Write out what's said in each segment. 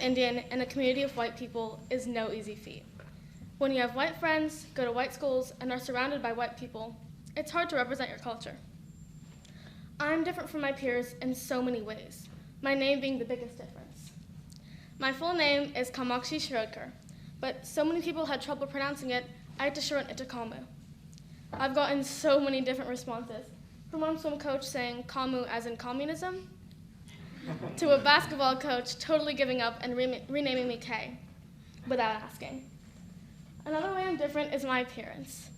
Indian in a community of white people is no easy feat. When you have white friends, go to white schools, and are surrounded by white people, it's hard to represent your culture. I'm different from my peers in so many ways, my name being the biggest difference. My full name is Kamakshi Shirodkar, but so many people had trouble pronouncing it, I had to shorten it to Kamu. I've gotten so many different responses, from one swim coach saying Kamu as in communism, to a basketball coach totally giving up and renaming me Kay, without asking. Another way I'm different is my appearance.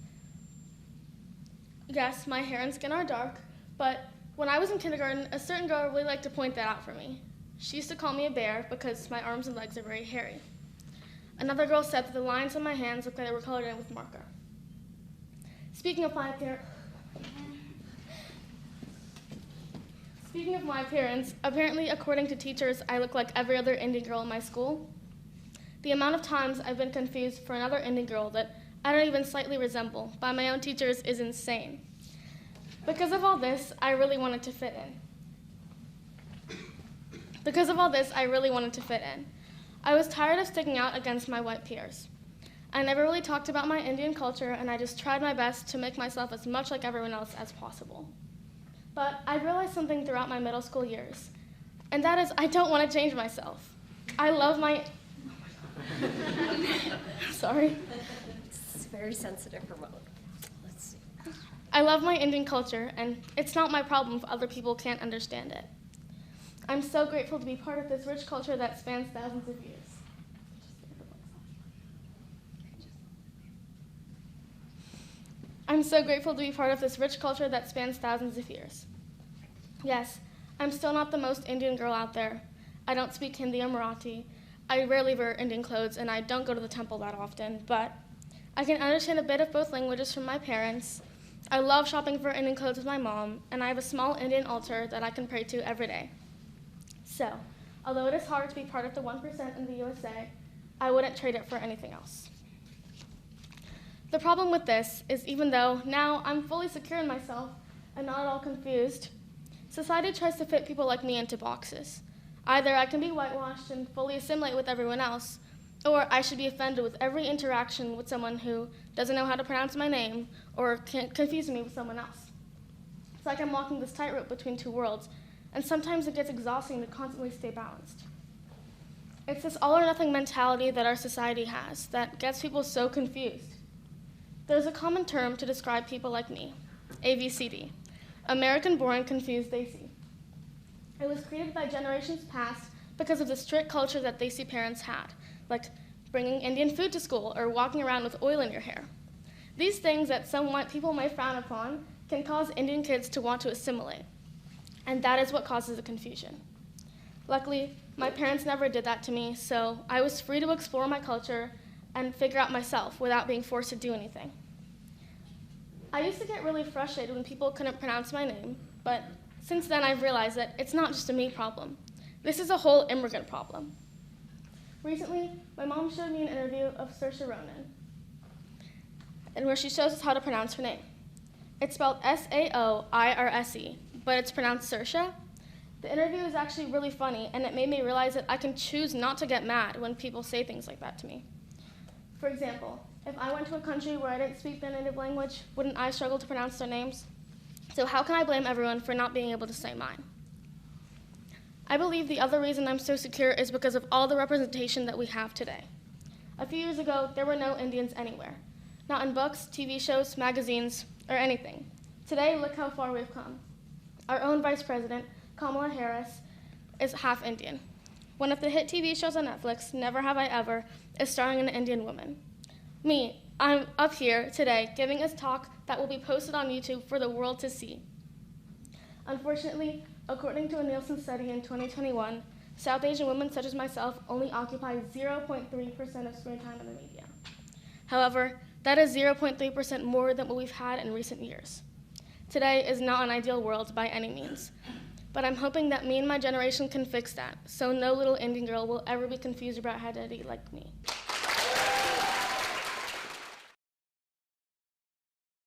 Yes, my hair and skin are dark, but when I was in kindergarten, a certain girl really liked to point that out for me. She used to call me a bear because my arms and legs are very hairy. Another girl said that the lines on my hands looked like they were colored in with marker. Speaking of my appearance, apparently according to teachers, I look like every other Indian girl in my school. The amount of times I've been confused for another Indian girl that I don't even slightly resemble by my own teachers is insane. Because of all this, I really wanted to fit in. I was tired of sticking out against my white peers. I never really talked about my Indian culture, and I just tried my best to make myself as much like everyone else as possible. But I realized something throughout my middle school years, and that is I don't want to change myself. I love my... Sorry. It's very sensitive remote. Let's see. I love my Indian culture, and it's not my problem if other people can't understand it. I'm so grateful to be part of this rich culture that spans thousands of years. Yes, I'm still not the most Indian girl out there. I don't speak Hindi or Marathi. I rarely wear Indian clothes, and I don't go to the temple that often, but I can understand a bit of both languages from my parents. I love shopping for Indian clothes with my mom, and I have a small Indian altar that I can pray to every day. So, although it is hard to be part of the 1% in the USA, I wouldn't trade it for anything else. The problem with this is even though now I'm fully secure in myself and not at all confused, society tries to fit people like me into boxes. Either I can be whitewashed and fully assimilate with everyone else, or I should be offended with every interaction with someone who doesn't know how to pronounce my name or confuse me with someone else. It's like I'm walking this tightrope between two worlds, and sometimes it gets exhausting to constantly stay balanced. It's this all or nothing mentality that our society has that gets people so confused. There's a common term to describe people like me, ABCD, American-born confused Desi. It was created by generations past because of the strict culture that Desi parents had, like bringing Indian food to school or walking around with oil in your hair. These things that some white people may frown upon can cause Indian kids to want to assimilate, and that is what causes the confusion. Luckily, my parents never did that to me, so I was free to explore my culture and figure out myself without being forced to do anything. I used to get really frustrated when people couldn't pronounce my name, but since then I've realized that it's not just a me problem. This is a whole immigrant problem. Recently, my mom showed me an interview of Saoirse Ronan, and where she shows us how to pronounce her name. It's spelled S-A-O-I-R-S-E, but it's pronounced Saoirse. The interview is actually really funny, and it made me realize that I can choose not to get mad when people say things like that to me. For example, if I went to a country where I didn't speak their native language, wouldn't I struggle to pronounce their names? So how can I blame everyone for not being able to say mine? I believe the other reason I'm so secure is because of all the representation that we have today. A few years ago, there were no Indians anywhere. Not in books, TV shows, magazines, or anything. Today, look how far we've come. Our own Vice President, Kamala Harris, is half Indian. One of the hit TV shows on Netflix, Never Have I Ever, is starring an Indian woman. Me, I'm up here today giving a talk that will be posted on YouTube for the world to see. Unfortunately, according to a Nielsen study in 2021, South Asian women such as myself only occupy 0.3% of screen time in the media. However, that is 0.3% more than what we've had in recent years. Today is not an ideal world by any means, but I'm hoping that me and my generation can fix that, so no little Indian girl will ever be confused about identity like me.